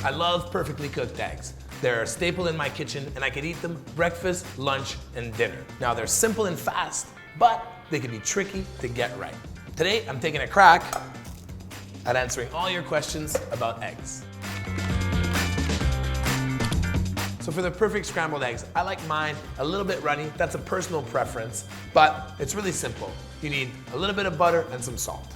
I love perfectly cooked eggs. They're a staple in my kitchen and I could eat them breakfast, lunch, and dinner. Now they're simple and fast, but they can be tricky to get right. Today, I'm taking a crack at answering all your questions about eggs. So for the perfect scrambled eggs, I like mine a little bit runny. That's a personal preference, but it's really simple. You need a little bit of butter and some salt.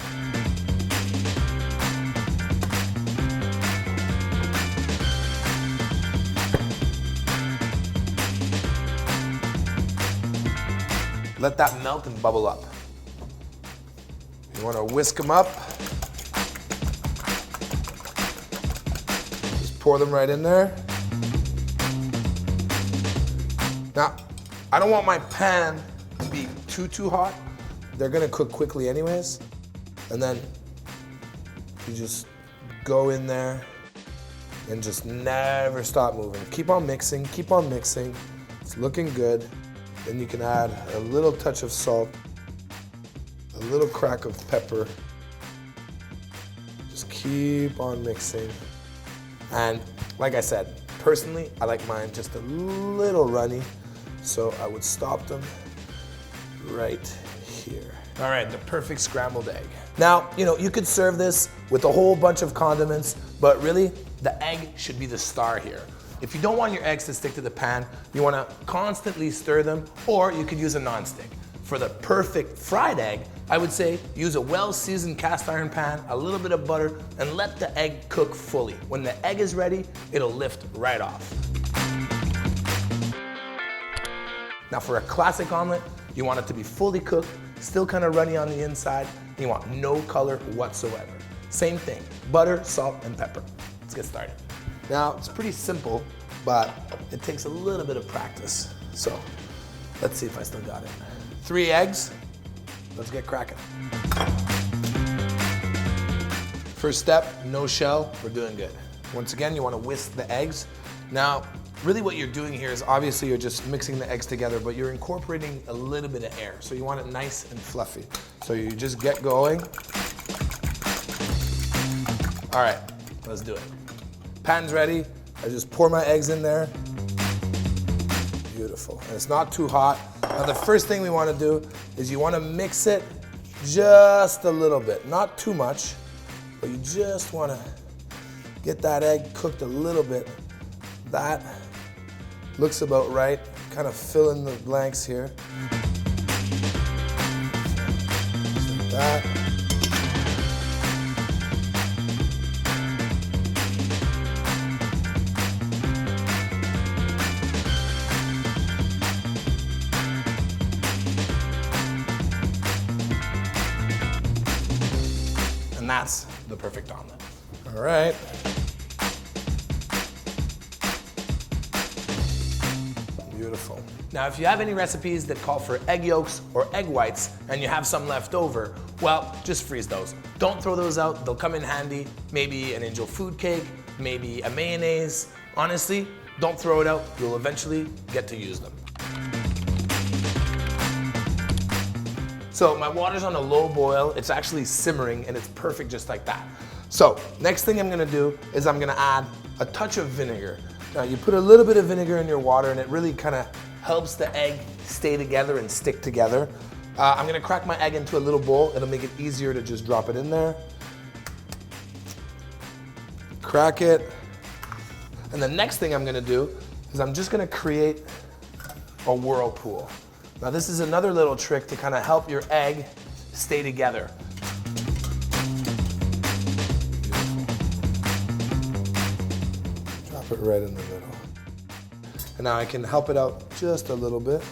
Let that melt and bubble up. You want to whisk them up. Just pour them right in there. Now, I don't want my pan to be too hot. They're gonna cook quickly anyways. And then you just go in there and just never stop moving. Keep on mixing, keep on mixing. It's looking good. Then you can add a little touch of salt, a little crack of pepper. Just keep on mixing. And like I said, personally, I like mine just a little runny, so I would stop them right here. All right, the perfect scrambled egg. Now, you could serve this with a whole bunch of condiments, but really, the egg should be the star here. If you don't want your eggs to stick to the pan, you want to constantly stir them, or you could use a nonstick. For the perfect fried egg, I would say use a well-seasoned cast iron pan, a little bit of butter, and let the egg cook fully. When the egg is ready, it'll lift right off. Now for a classic omelet, you want it to be fully cooked, still kind of runny on the inside, and you want no color whatsoever. Same thing, butter, salt, and pepper. Let's get started. Now, it's pretty simple, but it takes a little bit of practice. So, let's see if I still got it. 3 eggs, let's get cracking. First step, no shell, we're doing good. Once again, you want to whisk the eggs. Now, really what you're doing here is obviously you're just mixing the eggs together, but you're incorporating a little bit of air. So you want it nice and fluffy. So you just get going. All right, let's do it. Pan's ready. I just pour my eggs in there. Beautiful. And it's not too hot. Now the first thing we want to do is you want to mix it just a little bit. Not too much, but you just want to get that egg cooked a little bit. That looks about right. Kind of fill in the blanks here. Just like that. And that's the perfect omelet. All right. Beautiful. Now, if you have any recipes that call for egg yolks or egg whites and you have some left over, well, just freeze those. Don't throw those out. They'll come in handy. Maybe an angel food cake, maybe a mayonnaise. Honestly, don't throw it out. You'll eventually get to use them. So my water's on a low boil. It's actually simmering and it's perfect just like that. So next thing I'm gonna do is I'm gonna add a touch of vinegar. Now you put a little bit of vinegar in your water and it really kind of helps the egg stay together and stick together. I'm gonna crack my egg into a little bowl. It'll make it easier to just drop it in there. Crack it. And the next thing I'm gonna do is I'm just gonna create a whirlpool. Now this is another little trick to kind of help your egg stay together. Drop it right in the middle. And now I can help it out just a little bit.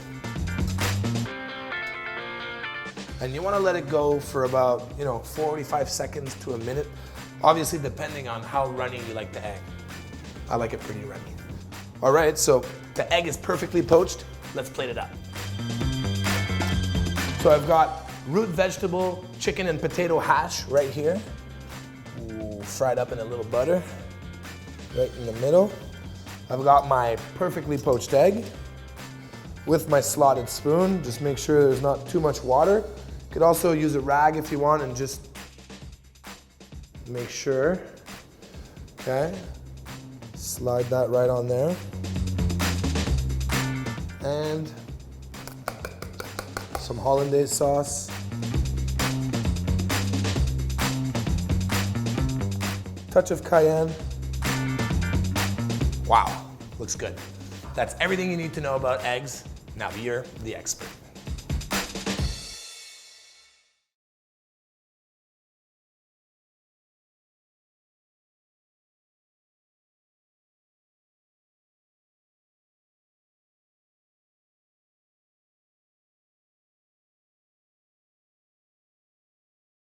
And you want to let it go for about, 45 seconds to a minute. Obviously depending on how runny you like the egg. I like it pretty runny. All right, so the egg is perfectly poached. Let's plate it up. So I've got root vegetable, chicken and potato hash right here. Ooh, fried up in a little butter, right in the middle. I've got my perfectly poached egg with my slotted spoon. Just make sure there's not too much water. You could also use a rag if you want and just make sure, okay? Slide that right on there. And some hollandaise sauce. Touch of cayenne. Wow, looks good. That's everything you need to know about eggs. Now you're the expert.